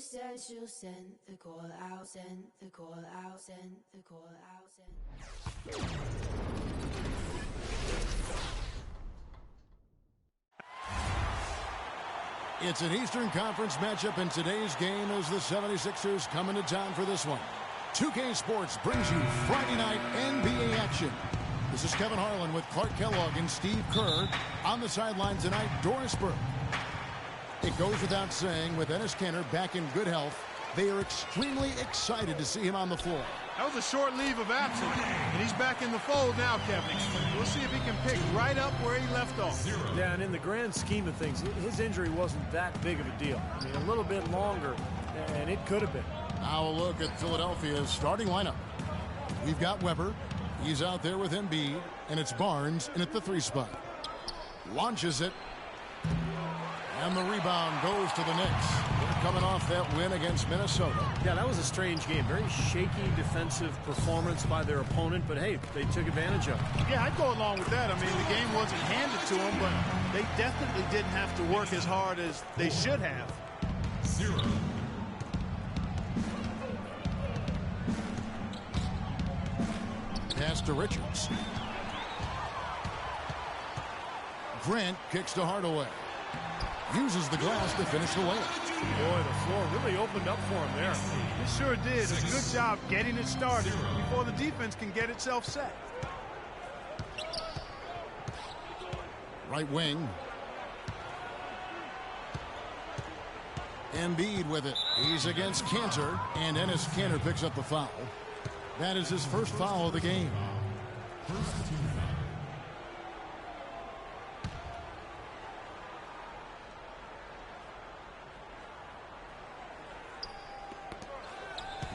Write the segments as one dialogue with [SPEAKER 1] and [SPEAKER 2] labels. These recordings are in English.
[SPEAKER 1] said she'll send the call out, send the call out, send the call out, send.
[SPEAKER 2] It's an Eastern Conference matchup, and today's game is the 76ers coming to town for this one. 2K Sports brings you Friday night NBA action. This is Kevin Harlan with Clark Kellogg and Steve Kerr. On the sideline tonight, Doris Burke. It goes without saying, with Enes Kanter back in good health, they are extremely excited to see him on the floor.
[SPEAKER 3] That was a short leave of absence, and he's back in the fold now, Kevin. We'll see if he can pick right up where he left off.
[SPEAKER 4] Yeah, and in the grand scheme of things, his injury wasn't that big of a deal. I mean, a little bit longer, and it could have been.
[SPEAKER 2] Now a look at Philadelphia's starting lineup. We've got Weber. He's out there with Embiid, and it's Barnes in at the 3 spot. Launches it. And the rebound goes to the Knicks. They're coming off that win against Minnesota.
[SPEAKER 4] Yeah, that was a strange game. Very shaky defensive performance by their opponent, but hey, they took advantage of it.
[SPEAKER 3] Yeah, I'd go along with that. I mean, the game wasn't handed to them, but they definitely didn't have to work as hard as they should have.
[SPEAKER 5] 0.
[SPEAKER 2] Pass to Richards. Grant kicks to Hardaway. Uses the glass to finish the layup.
[SPEAKER 4] Boy, the floor really opened up for him there.
[SPEAKER 3] It sure did. It's a good job getting it started before the defense can get itself set.
[SPEAKER 2] Right wing. Embiid with it. He's against Kanter, and Enes Kanter picks up the foul. That is his first foul of the game.
[SPEAKER 5] First team foul.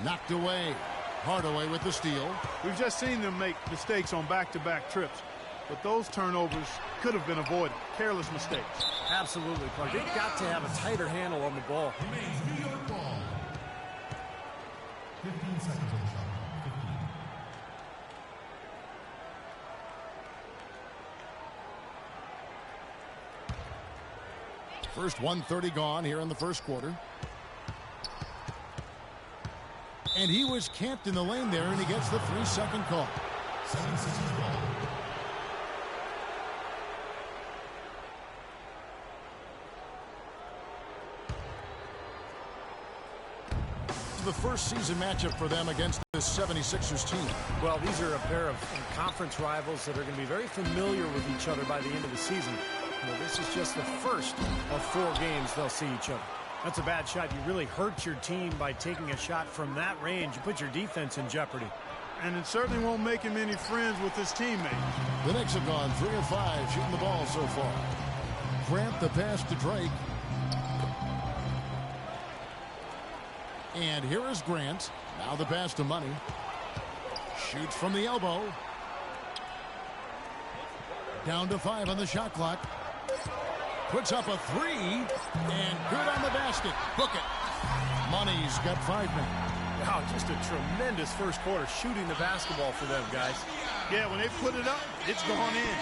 [SPEAKER 2] Knocked away. Hardaway with the steal.
[SPEAKER 3] We've just seen them make mistakes on back-to-back trips, but those turnovers could have been avoided. Careless mistakes.
[SPEAKER 4] Absolutely, Clark. They've got to have a tighter handle on the ball.
[SPEAKER 5] Remains New York ball. 15 seconds on the shot. 15.
[SPEAKER 2] First 1:30 gone here in the first quarter. And he was camped in the lane there, and he gets the 3-second call.
[SPEAKER 5] 76ers ball.
[SPEAKER 2] The first season matchup for them against this 76ers team.
[SPEAKER 4] Well, these are a pair of conference rivals that are going to be very familiar with each other by the end of the season. You know, this is just the first of 4 games they'll see each other. That's a bad shot. You really hurt your team by taking a shot from that range. You put your defense in jeopardy.
[SPEAKER 3] And it certainly won't make him any friends with his teammates.
[SPEAKER 2] The Knicks have gone 3 of 5 shooting the ball so far. Grant the pass to Drake. And here is Grant. Now the pass to Money. Shoots from the elbow. Down to 5 on the shot clock. Puts up a 3, and good on the basket. Book it. Money's got 5 now.
[SPEAKER 4] Wow, just a tremendous first quarter shooting the basketball for them, guys.
[SPEAKER 3] Yeah, when they put it up, it's gone in.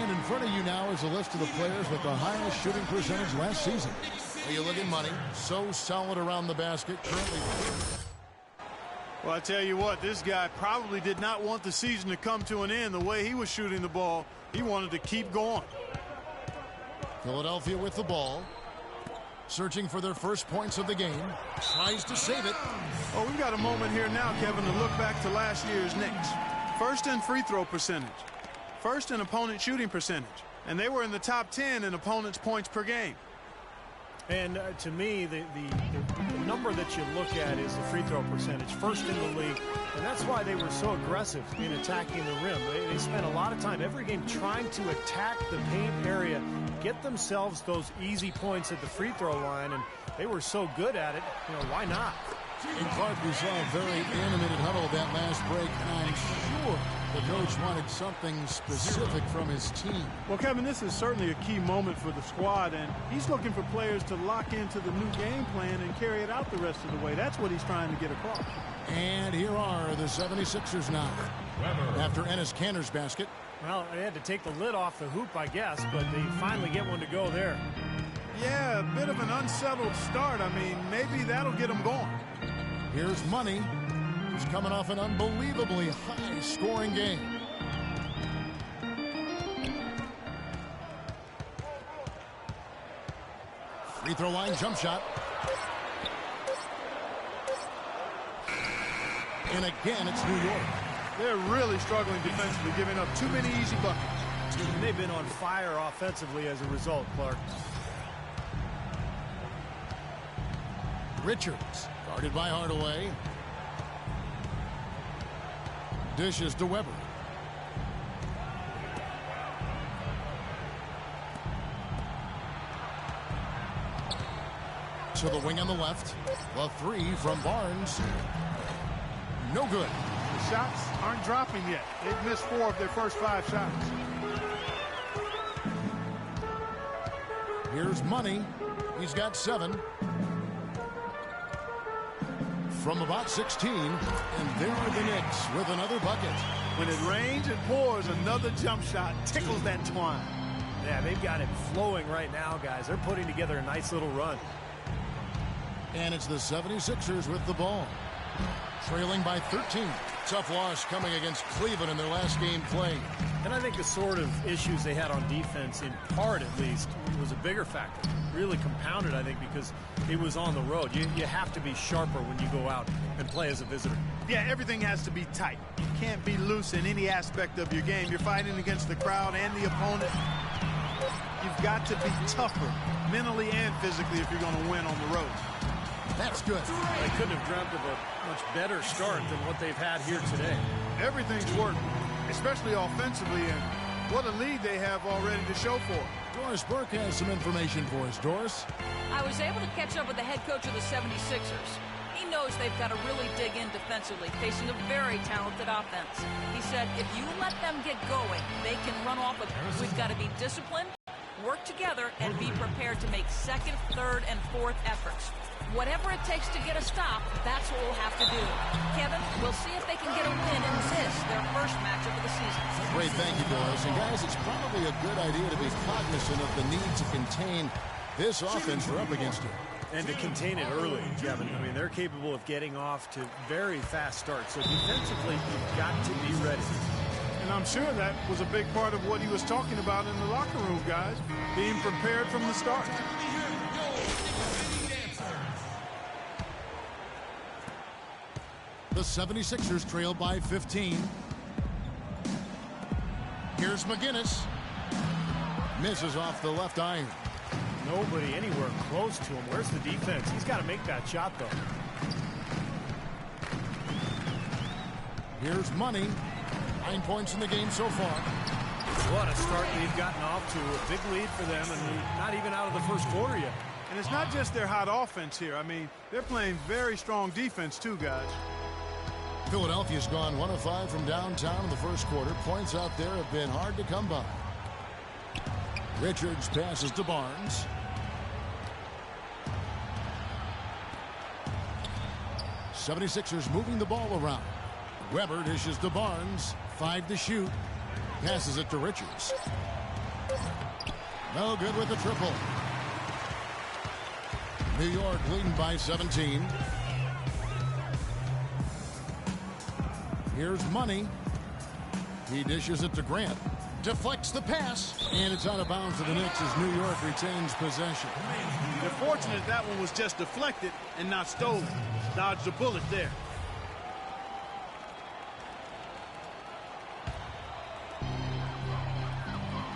[SPEAKER 2] And in front of you now is a list of the players with the highest shooting percentage last season. Well, you look at Money, so solid around the basket. Currently.
[SPEAKER 3] Well, I tell you what, this guy probably did not want the season to come to an end the way he was shooting the ball. He wanted to keep going.
[SPEAKER 2] Philadelphia with the ball. Searching for their first points of the game. Tries to save it.
[SPEAKER 3] Oh, we've got a moment here now, Kevin, to look back to last year's Knicks. First in free throw percentage. First in opponent shooting percentage. And they were in the top 10 in opponents' points per game.
[SPEAKER 4] And to me, the number that you look at is the free throw percentage. First in the league. And that's why they were so aggressive in attacking the rim. They spent a lot of time every game trying to attack the paint area, get themselves those easy points at the free throw line, and they were so good at it, you know, why not?
[SPEAKER 2] In Clark, we saw a very animated huddle that last break, and I'm sure the coach wanted something specific from his team.
[SPEAKER 3] Well, Kevin, this is certainly a key moment for the squad, and he's looking for players to lock into the new game plan and carry it out the rest of the way. That's what he's trying to get across.
[SPEAKER 2] And here are the 76ers now. After Enes Kanter's basket.
[SPEAKER 4] Well, they had to take the lid off the hoop, I guess, but they finally get one to go there.
[SPEAKER 3] Yeah, a bit of an unsettled start, I mean, maybe that'll get them going.
[SPEAKER 2] Here's Money. He's coming off an unbelievably high-scoring game. Free throw line jump shot. And again, it's New York.
[SPEAKER 3] They're really struggling defensively, giving up too many easy buckets.
[SPEAKER 4] And they've been on fire offensively as a result, Clark.
[SPEAKER 2] Richards, guarded by Hardaway. Dishes to Weber. To the wing on the left. The three from Barnes. No good.
[SPEAKER 3] The shots aren't dropping yet. They've missed 4 of their first 5 shots.
[SPEAKER 2] Here's Money. He's got 7. From about 16, and there are the Knicks with another bucket.
[SPEAKER 3] When it rains and pours, another jump shot tickles that twine.
[SPEAKER 4] Yeah, they've got it flowing right now, guys. They're putting together a nice little run.
[SPEAKER 2] And it's the 76ers with the ball. Trailing by 13. Tough loss coming against Cleveland in their last game played.
[SPEAKER 4] And I think the sort of issues they had on defense, in part at least, was a bigger factor. Really compounded, I think, because it was on the road. You have to be sharper when you go out and play as a visitor.
[SPEAKER 3] Yeah, everything has to be tight. You can't be loose in any aspect of your game. You're fighting against the crowd and the opponent. You've got to be tougher, mentally and physically, if you're going to win on the road.
[SPEAKER 2] That's good.
[SPEAKER 4] They couldn't have dreamt of a much better start than what they've had here today.
[SPEAKER 3] Everything's working, especially offensively, and what a lead they have already to show for it.
[SPEAKER 2] Doris Burke has some information for us. Doris?
[SPEAKER 6] I was able to catch up with the head coach of the 76ers. He knows they've got to really dig in defensively, facing a very talented offense. He said if you let them get going, they can run off with it. We've got to be disciplined, work together, and be prepared to make second, third, and fourth efforts. Whatever it takes to get a stop, that's what we'll have to do. Kevin, we'll see if they can get a win in this, their first matchup of the season.
[SPEAKER 2] Great, thank you, Doris. And guys, it's probably a good idea to be cognizant of the need to contain this offense we're up against here.
[SPEAKER 4] And to contain it early, Kevin. I mean, they're capable of getting off to very fast starts. So defensively, you've got to be ready.
[SPEAKER 3] And I'm sure that was a big part of what he was talking about in the locker room, guys. Being prepared from the start.
[SPEAKER 2] The 76ers trail by 15. Here's McGinnis. Misses off the left iron.
[SPEAKER 4] Nobody anywhere close to him. Where's the defense? He's got to make that shot, though.
[SPEAKER 2] Here's Money. 9 points in the game so far.
[SPEAKER 4] What a start they've gotten off to. A big lead for them, and not even out of the first quarter yet.
[SPEAKER 3] And it's not just their hot offense here. I mean, they're playing very strong defense, too, guys.
[SPEAKER 2] Philadelphia's gone 1 of 5 from downtown in the first quarter. Points out there have been hard to come by. Richards passes to Barnes. '76ers moving the ball around. Weber dishes to Barnes. 5 to shoot. Passes it to Richards. No good with the triple. New York leading by 17. Here's Money. He dishes it to Grant. Deflects the pass, and it's out of bounds to the Knicks as New York retains possession.
[SPEAKER 3] They're fortunate that one was just deflected and not stolen. Dodged a bullet there.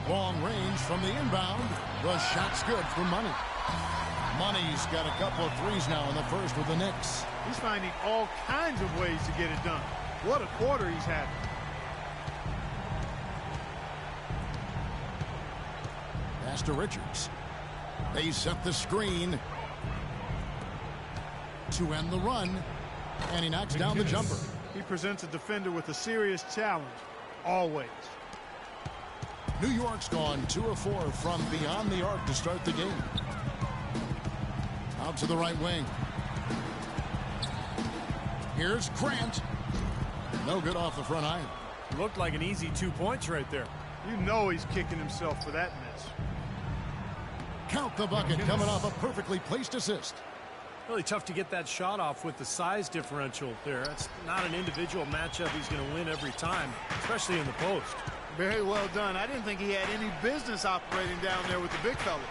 [SPEAKER 2] Long range from the inbound. The shot's good for Money. Money's got a couple of threes now in the first with the Knicks.
[SPEAKER 3] He's finding all kinds of ways to get it done. What a quarter he's having.
[SPEAKER 2] Pass to Richards. They set the screen to end the run, and he knocks down the jumper.
[SPEAKER 3] He presents a defender with a serious challenge, always.
[SPEAKER 2] New York's gone 2 of 4 from beyond the arc to start the game. Out to the right wing. Here's Grant. No good off the front iron.
[SPEAKER 4] Looked like an easy 2 points right there.
[SPEAKER 3] You know he's kicking himself for that miss.
[SPEAKER 2] Count the bucket coming off a perfectly placed assist.
[SPEAKER 4] Really tough to get that shot off with the size differential there. It's not an individual matchup he's going to win every time, especially in the post.
[SPEAKER 3] Very well done. I didn't think he had any business operating down there with the big fellas.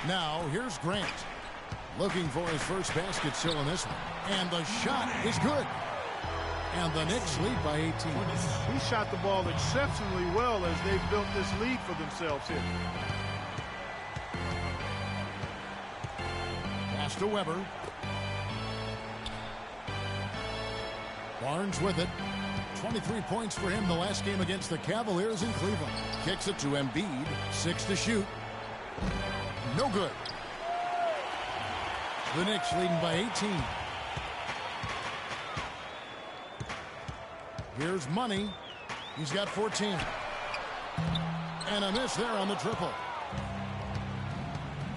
[SPEAKER 2] Now, here's Grant. Looking for his first basket still in this one. And the shot is good. And the Knicks lead by 18.
[SPEAKER 3] He shot the ball exceptionally well as they've built this lead for themselves here.
[SPEAKER 2] Pass to Weber. Barnes with it. 23 points for him the last game against the Cavaliers in Cleveland. Kicks it to Embiid. 6 to shoot. No good. The Knicks leading by 18. Here's Money. He's got 14. And a miss there on the triple.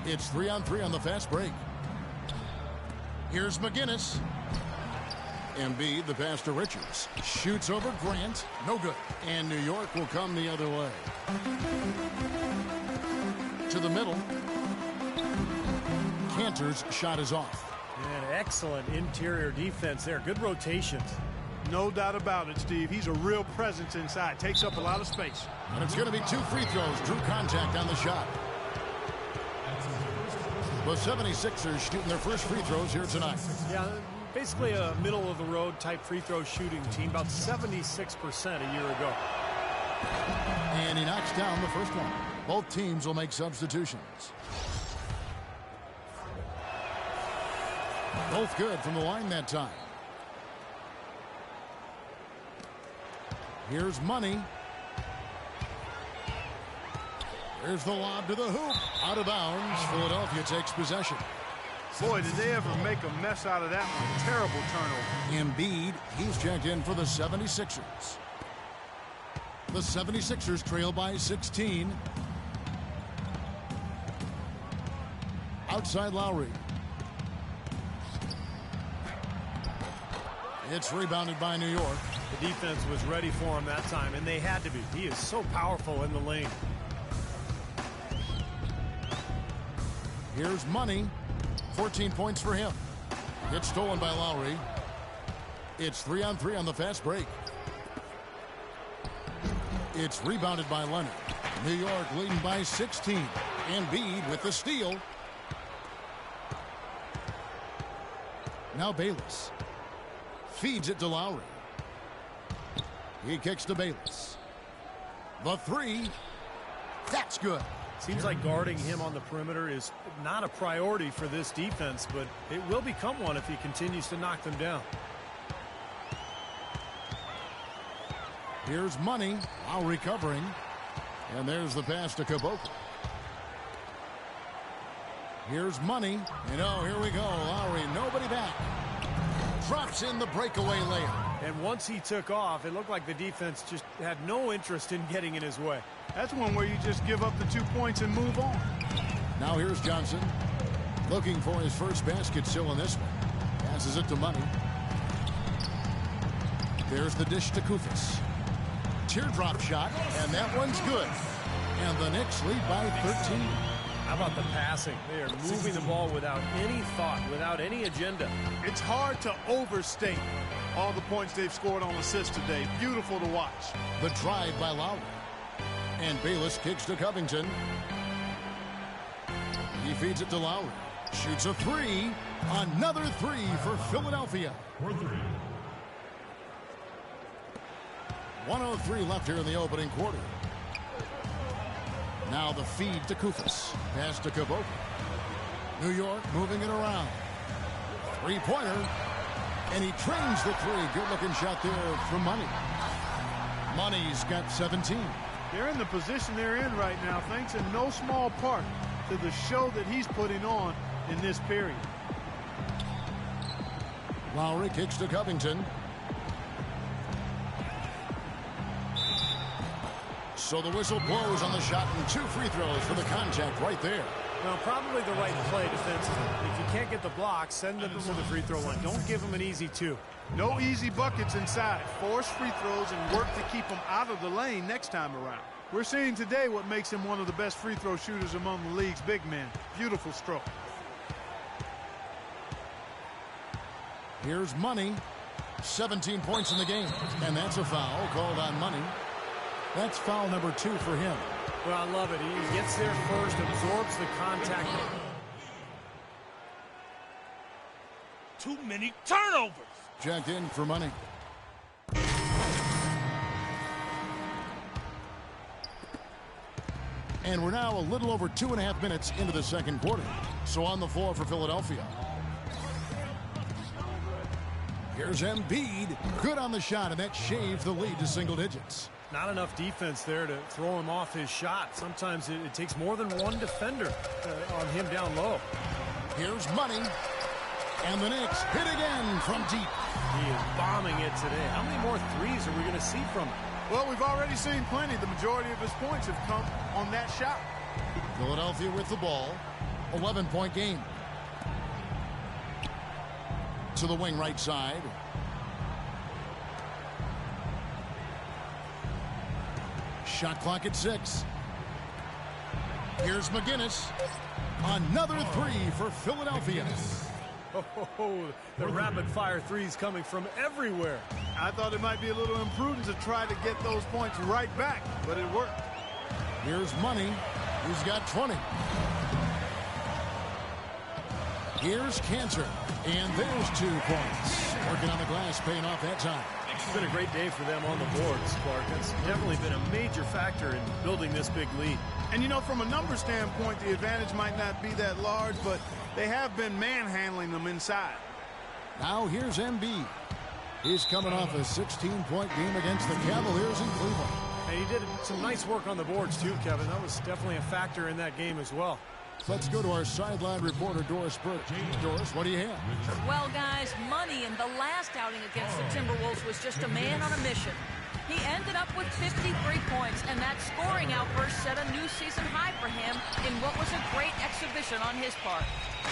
[SPEAKER 2] It's 3-on-3 on the fast break. Here's McGinnis. Embiid, the pass to Richards. Shoots over Grant. No good. And New York will come the other way. To the middle. Cantor's shot is off.
[SPEAKER 4] And excellent interior defense there. Good rotations.
[SPEAKER 3] No doubt about it, Steve. He's a real presence inside. Takes up a lot of space.
[SPEAKER 2] And it's going to be 2 free throws. Drew contact on the shot. The 76ers shooting their first free throws here tonight.
[SPEAKER 4] Yeah, basically a middle-of-the-road type free throw shooting team. About 76% a year ago.
[SPEAKER 2] And he knocks down the first one. Both teams will make substitutions. Both good from the line that time. Here's Money. There's the lob to the hoop. Out of bounds. Philadelphia takes possession.
[SPEAKER 3] Boy, did they ever make a mess out of that one. Terrible turnover.
[SPEAKER 2] Embiid, he's checked in for the 76ers. The 76ers trail by 16. Outside Lowry. It's rebounded by New York.
[SPEAKER 4] The defense was ready for him that time, and they had to be. He is so powerful in the lane.
[SPEAKER 2] Here's Money. 14 points for him. It's stolen by Lowry. It's 3-on-3 on the fast break. It's rebounded by Leonard. New York leading by 16. Embiid with the steal. Now Bayless. Feeds it to Lowry. He kicks to Bayless. The 3. That's good.
[SPEAKER 4] Seems like guarding him on the perimeter is not a priority for this defense, but it will become one if he continues to knock them down.
[SPEAKER 2] Here's Money. Lowry covering. And there's the pass to Caboclo. Here's Money. And oh, here we go. Lowry, nobody back. Drops in the breakaway layup.
[SPEAKER 4] And once he took off, it looked like the defense just had no interest in getting in his way.
[SPEAKER 3] That's one where you just give up the 2 points and move on.
[SPEAKER 2] Now here's Johnson. Looking for his first basket still in this one. Passes it to Money. There's the dish to Koufos. Teardrop shot, and that one's good. And the Knicks lead by 13.
[SPEAKER 4] How about the passing? They are moving the ball without any thought, without any agenda.
[SPEAKER 3] It's hard to overstate all the points they've scored on assists today. Beautiful to watch.
[SPEAKER 2] The drive by Lowry. And Bayless kicks to Covington. He feeds it to Lowry. Shoots a 3. Another 3 for Philadelphia. 1:03 left here in the opening quarter. Now the feed to Koufos. Pass to Caboclo. New York moving it around. Three-pointer. And he trains the 3. Good-looking shot there from Money. Money's got 17.
[SPEAKER 3] They're in the position they're in right now, thanks in no small part to the show that he's putting on in this period.
[SPEAKER 2] Lowry kicks to Covington. So the whistle blows on the shot and 2 free throws for the contact right there.
[SPEAKER 4] Well, probably the right play defensively. If you can't get the block, send them to the free throw line. Don't give them an easy 2.
[SPEAKER 3] No easy buckets inside. Force free throws and work to keep them out of the lane next time around. We're seeing today what makes him one of the best free throw shooters among the league's big men. Beautiful stroke.
[SPEAKER 2] Here's Money. 17 points in the game. And that's a foul called on Money. That's foul number 2 for him.
[SPEAKER 4] Well, I love it. He gets there first, absorbs the contact.
[SPEAKER 7] Too many turnovers.
[SPEAKER 2] Jacked in for Money. And we're now a little over 2.5 minutes into the second quarter. So on the floor for Philadelphia. Here's Embiid. Good on the shot, and that shaves the lead to single digits.
[SPEAKER 4] Not enough defense there to throw him off his shot. Sometimes it takes more than one defender on him down low.
[SPEAKER 2] Here's Money. And the Knicks hit again from deep.
[SPEAKER 4] He is bombing it today. How many more threes are we going to see from him?
[SPEAKER 3] Well, we've already seen plenty. The majority of his points have come on that shot.
[SPEAKER 2] Philadelphia with the ball. 11-point game. To the wing right side. Shot clock at 6. Here's McGinnis. Another 3 for Philadelphia.
[SPEAKER 4] Oh, the rapid-fire threes coming from everywhere.
[SPEAKER 3] I thought it might be a little imprudent to try to get those points right back, but it worked.
[SPEAKER 2] Here's Money. He's got 20. Here's Cantor. And there's 2 points. Working on the glass, paying off that time.
[SPEAKER 4] It's been a great day for them on the boards, Clark. It's definitely been a major factor in building this big lead.
[SPEAKER 3] And, you know, from a number standpoint, the advantage might not be that large, but they have been manhandling them inside.
[SPEAKER 2] Now here's Embiid. He's coming off a 16-point game against the Cavaliers in Cleveland.
[SPEAKER 4] And he did some nice work on the boards, too, Kevin. That was definitely a factor in that game as well.
[SPEAKER 2] Let's go to our sideline reporter, Doris Burke. Doris, what do you have?
[SPEAKER 6] Well, guys, Money in the last outing against the Timberwolves was just a man on a mission. He ended up with 53 points, and that scoring outburst set a new season high for him in what was a great exhibition on his part.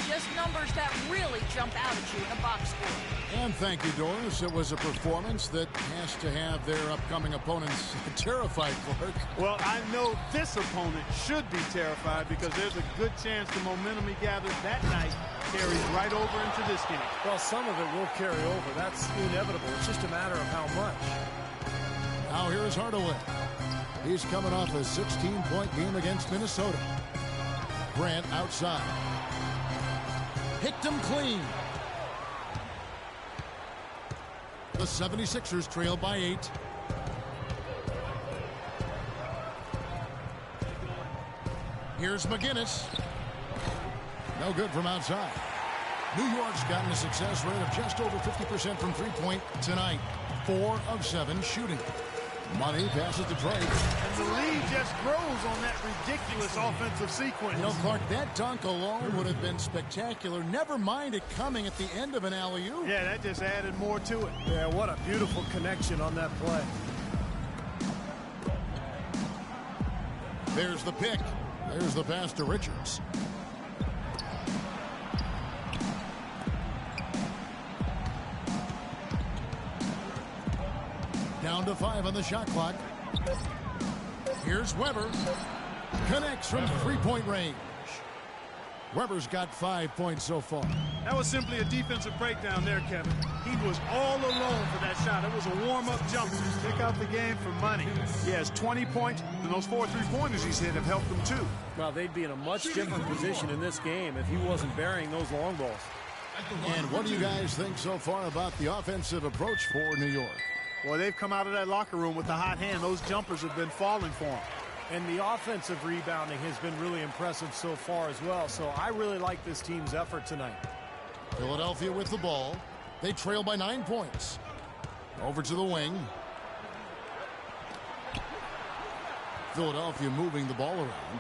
[SPEAKER 6] Just numbers that really jump out at you in a box score.
[SPEAKER 2] And thank you, Doris. It was a performance that has to have their upcoming opponents terrified, Clark.
[SPEAKER 3] Well, I know this opponent should be terrified because there's a good chance the momentum he gathered that night carries right over into this game.
[SPEAKER 4] Well, some of it will carry over. That's inevitable. It's just a matter of how much.
[SPEAKER 2] Now here's Hardaway. He's coming off a 16-point game against Minnesota. Grant outside. Picked him clean. The 76ers trail by 8. Here's McGinnis. No good from outside. New York's gotten a success rate of just over 50% from three-point tonight. 4 of 7 shooting. Money passes to Drake.
[SPEAKER 3] And the lead just grows on that ridiculous offensive sequence.
[SPEAKER 2] You know, Clark, that dunk alone would have been spectacular. Never mind it coming at the end of an alley-oop.
[SPEAKER 3] Yeah, that just added more to it.
[SPEAKER 4] Yeah, what a beautiful connection on that play.
[SPEAKER 2] There's the pick. There's the pass to Richards. Down to 5 on the shot clock. Here's Weber. Connects from three-point range. Weber's got 5 points so far.
[SPEAKER 3] That was simply a defensive breakdown there, Kevin. He was all alone for that shot. It was a warm-up jumper. Pick out the game for Money. He has 20 points, and those 4 3-pointers he's hit have helped him too.
[SPEAKER 4] Well, they'd be in a much different position in this game if he wasn't burying those long balls.
[SPEAKER 2] And what do you guys think so far about the offensive approach for New York?
[SPEAKER 3] Well, they've come out of that locker room with the hot hand. Those jumpers have been falling for them.
[SPEAKER 4] And the offensive rebounding has been really impressive so far as well. So I really like this team's effort tonight.
[SPEAKER 2] Philadelphia with the ball. They trail by 9 points. Over to the wing. Philadelphia moving the ball around.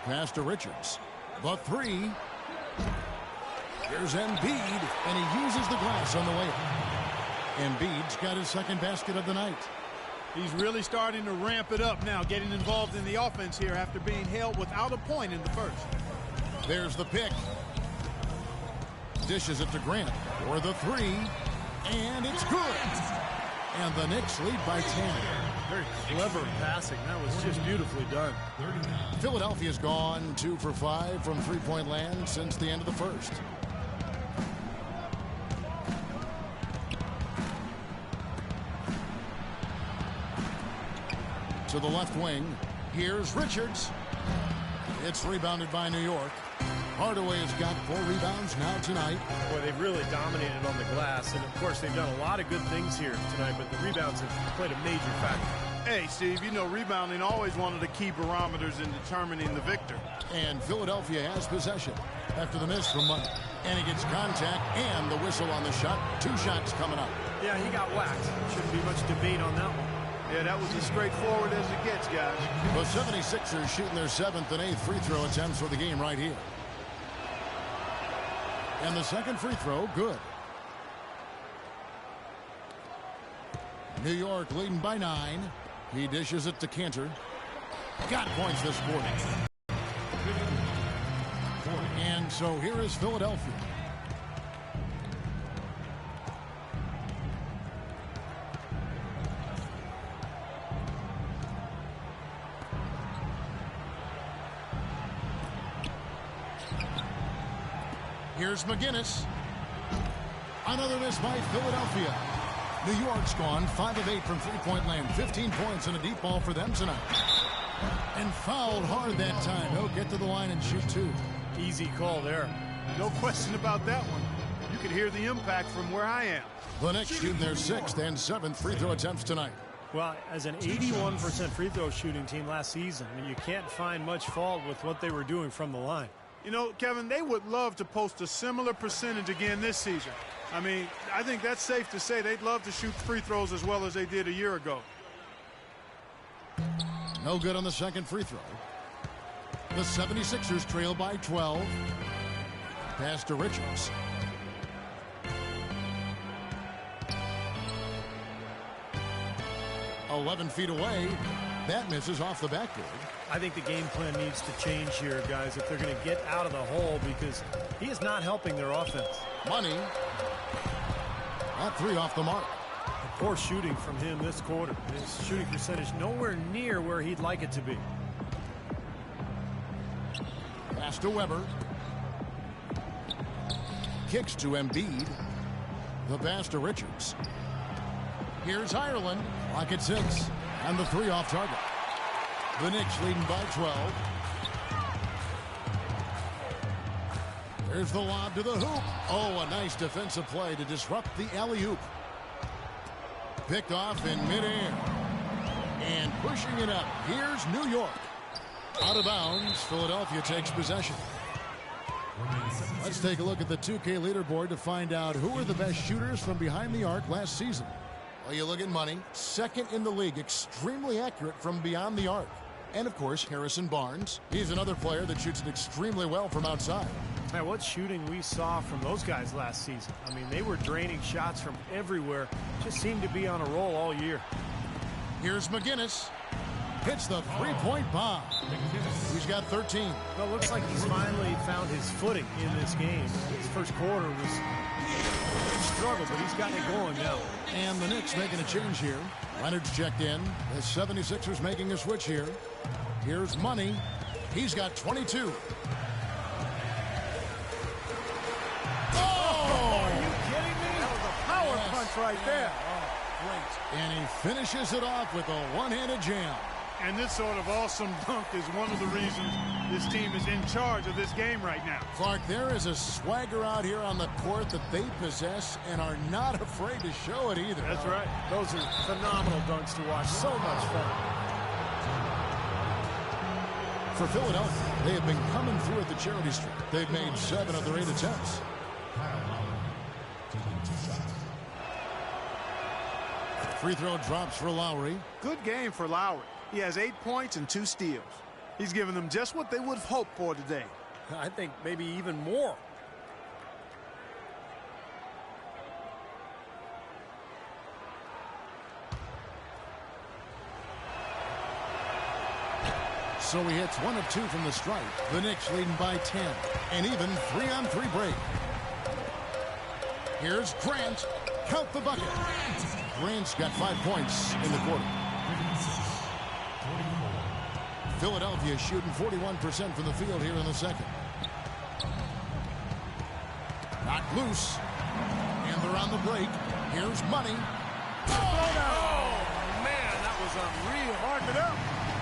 [SPEAKER 2] Pass to Richards. The 3. Here's Embiid, and he uses the glass on the way. Embiid's got his second basket of the night.
[SPEAKER 3] He's really starting to ramp it up now, getting involved in the offense here after being held without a point in the first.
[SPEAKER 2] There's the pick. Dishes it to Grant for the 3, and it's good. And the Knicks lead by 10.
[SPEAKER 4] Very clever passing. That was just beautifully done.
[SPEAKER 2] Philadelphia's gone 2 for 5 from three-point land since the end of the first. To the left wing. Here's Richards. It's rebounded by New York. Hardaway has got 4 rebounds now tonight.
[SPEAKER 4] Boy, they've really dominated on the glass, and of course they've done a lot of good things here tonight, but the rebounds have played a major factor.
[SPEAKER 3] Hey, Steve, you know rebounding always one of the key barometers in determining the victor.
[SPEAKER 2] And Philadelphia has possession after the miss from Money. And he gets contact and the whistle on the shot. 2 shots coming up.
[SPEAKER 4] Yeah, he got whacked. Shouldn't be much debate on that one.
[SPEAKER 3] Yeah, that was as straightforward as it gets, guys.
[SPEAKER 2] The 76ers shooting their 7th and 8th free throw attempts for the game right here. And the second free throw, good. New York leading by 9. He dishes it to Cantor. Got points this quarter. And so here is Philadelphia. Here's McGinnis. Another miss by Philadelphia. New York's gone 5 of 8 from three-point land. 15 points and a deep ball for them tonight. And fouled hard that time. He'll get to the line and shoot 2.
[SPEAKER 4] Easy call there.
[SPEAKER 3] No question about that one. You could hear the impact from where I am.
[SPEAKER 2] The Knicks shooting their 6th and 7th free throw attempts tonight.
[SPEAKER 4] Well, as an 81% free throw shooting team last season, you can't find much fault with what they were doing from the line.
[SPEAKER 3] You know, Kevin, they would love to post a similar percentage again this season. I mean, I think that's safe to say they'd love to shoot free throws as well as they did a year ago.
[SPEAKER 2] No good on the second free throw. The 76ers trail by 12. Pass to Richards. "11 feet away. That misses off the backboard.
[SPEAKER 4] I think the game plan needs to change here, guys, if they're going to get out of the hole, because he is not helping their offense.
[SPEAKER 2] Money. That 3 off the mark.
[SPEAKER 4] Poor shooting from him this quarter. His shooting percentage nowhere near where he'd like it to be.
[SPEAKER 2] Pass to Weber. Kicks to Embiid. The pass to Richards. Here's Ireland. Clock at 6. And the 3 off target. The Knicks leading by 12. There's the lob to the hoop. Oh, a nice defensive play to disrupt the alley-oop. Picked off in midair. And pushing it up. Here's New York. Out of bounds. Philadelphia takes possession. Let's take a look at the 2K leaderboard to find out who are the best shooters from behind the arc last season. Well, you look at Money, 2nd in the league, extremely accurate from beyond the arc. And, of course, Harrison Barnes. He's another player that shoots it extremely well from outside.
[SPEAKER 4] Man, what shooting we saw from those guys last season. I mean, they were draining shots from everywhere. Just seemed to be on a roll all year.
[SPEAKER 2] Here's McGinnis. Hits the three-point bomb. He's got 13.
[SPEAKER 4] Well, it looks like he's finally found his footing in this game. His first quarter was a struggle, but he's gotten it going now.
[SPEAKER 2] And the Knicks making a change here. Leonard's checked in. The 76ers making a switch here. Here's Money. He's got 22.
[SPEAKER 4] Oh! Are you kidding me? That was a power punch right there.
[SPEAKER 2] Oh, great. And he finishes it off with a one-handed jam.
[SPEAKER 3] And this sort of awesome dunk is one of the reasons this team is in charge of this game right now.
[SPEAKER 2] Clark, there is a swagger out here on the court that they possess and are not afraid to show it either.
[SPEAKER 3] That's right.
[SPEAKER 4] Those are phenomenal dunks to watch. So much fun.
[SPEAKER 2] For Philadelphia, they have been coming through at the charity stripe. They've made 7 of their 8 attempts. Free throw drops for Lowry.
[SPEAKER 3] Good game for Lowry. He has 8 points and 2 steals. He's given them just what they would have hoped for today.
[SPEAKER 4] I think maybe even more.
[SPEAKER 2] So he hits 1 of 2 from the stripe. The Knicks leading by 10. An even 3-on-3 break. Here's Grant. Count the bucket. Grant's got 5 points in the quarter. Philadelphia shooting 41% from the field here in the second. Knocked loose. And they're on the break. Here's Money.
[SPEAKER 7] Oh, man, that was unreal.
[SPEAKER 3] Mark it up.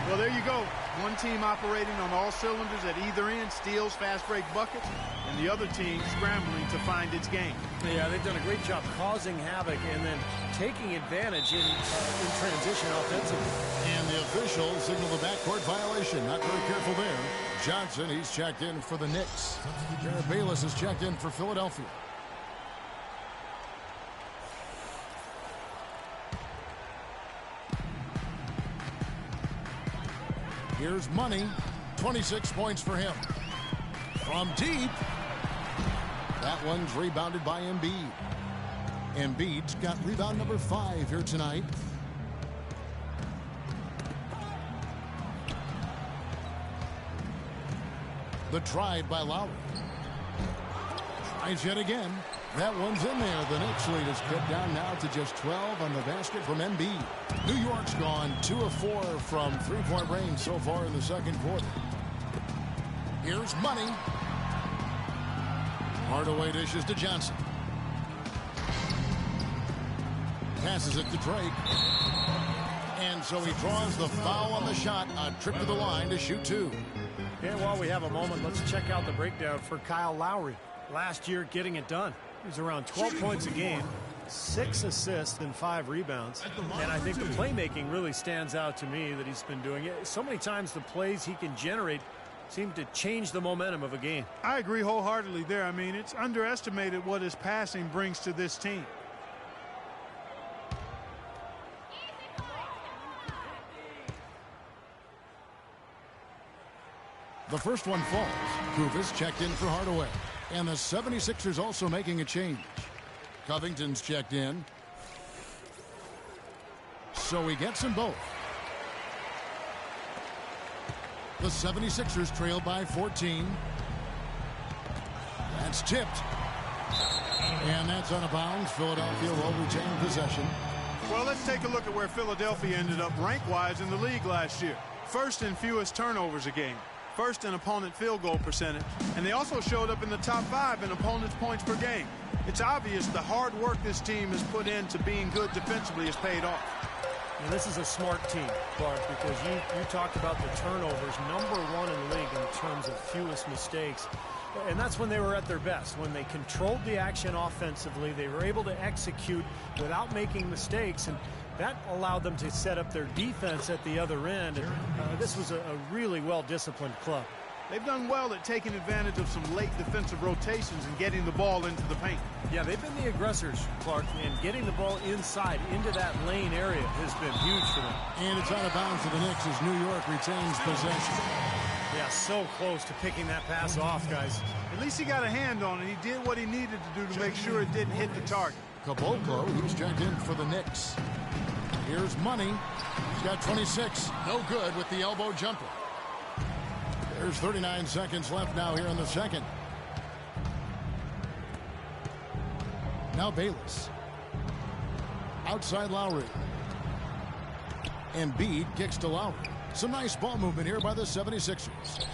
[SPEAKER 3] Well, there you go. One team operating on all cylinders at either end, steals, fast break buckets, and the other team scrambling to find its game.
[SPEAKER 4] Yeah, they've done a great job causing havoc and then taking advantage in transition offensively.
[SPEAKER 2] And the officials signal the backcourt violation. Not very careful there. Johnson, he's checked in for the Knicks. Jared Bayless is checked in for Philadelphia. Here's Money. 26 points for him. From deep. That one's rebounded by Embiid. Embiid's got rebound number 5 here tonight. The drive by Lowry. Tries yet again. That one's in there. The Knicks lead is cut down now to just 12 on the basket from Embiid. New York's gone 2 of 4 from three-point range so far in the second quarter. Here's Money. Hardaway dishes to Johnson. Passes it to Drake. And so he draws the foul on the shot. A trip to the line to shoot 2.
[SPEAKER 4] And while we have a moment, let's check out the breakdown for Kyle Lowry. Last year, getting it done. He was around 12 points a game, 6 assists and 5 rebounds. And I think the playmaking really stands out to me that he's been doing it. So many times the plays he can generate seem to change the momentum of a game.
[SPEAKER 3] I agree wholeheartedly there. I mean, it's underestimated what his passing brings to this team.
[SPEAKER 2] The first one falls. Kufis checked in for Hardaway. And the 76ers also making a change. Covington's checked in. So he gets them both. The 76ers trail by 14. That's tipped. And that's out of bounds. Philadelphia will retain possession.
[SPEAKER 3] Well, let's take a look at where Philadelphia ended up rank-wise in the league last year. First in fewest turnovers a game. First in opponent field goal percentage. And they also showed up in the top 5 in opponents' points per game. It's obvious the hard work this team has put into being good defensively has paid off.
[SPEAKER 4] And this is a smart team, Clark, because you talked about the turnovers, #1 in the league in terms of fewest mistakes. And that's when they were at their best. When they controlled the action offensively, they were able to execute without making mistakes. And that allowed them to set up their defense at the other end. And this was a really well-disciplined club.
[SPEAKER 3] They've done well at taking advantage of some late defensive rotations and getting the ball into the paint.
[SPEAKER 4] Yeah, they've been the aggressors, Clark, and getting the ball inside into that lane area has been huge for them.
[SPEAKER 2] And it's out of bounds for the Knicks as New York retains possession.
[SPEAKER 4] Yeah, so close to picking that pass off, guys.
[SPEAKER 3] At least he got a hand on it. He did what he needed to do to make sure it didn't hit the target.
[SPEAKER 2] Caboclo, he's checked in for the Knicks. Here's Money. He's got 26. No good with the elbow jumper. There's 39 seconds left now here in the second. Now Bayless. Outside Lowry. Embiid kicks to Lowry. Some nice ball movement here by the 76ers.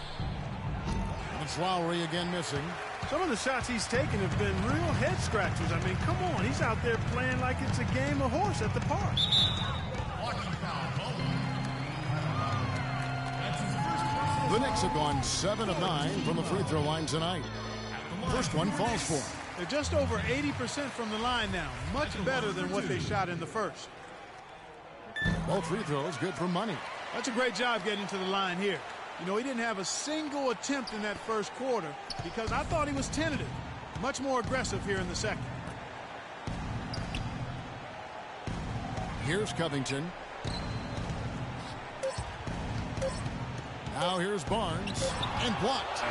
[SPEAKER 2] It's Lowry again missing.
[SPEAKER 3] Some of the shots he's taken have been real head scratchers. I mean, come on. He's out there playing like it's a game of horse at the park.
[SPEAKER 2] The Knicks have gone 7 of 9 from the free throw line tonight. First one falls for them.
[SPEAKER 3] They're just over 80% from the line now. Much better than what they shot in the first.
[SPEAKER 2] Both free throws good for Money.
[SPEAKER 3] That's a great job getting to the line here. You know, he didn't have a single attempt in that first quarter because I thought he was tentative. Much more aggressive here in the second.
[SPEAKER 2] Here's Covington. Now here's Barnes. And blocked.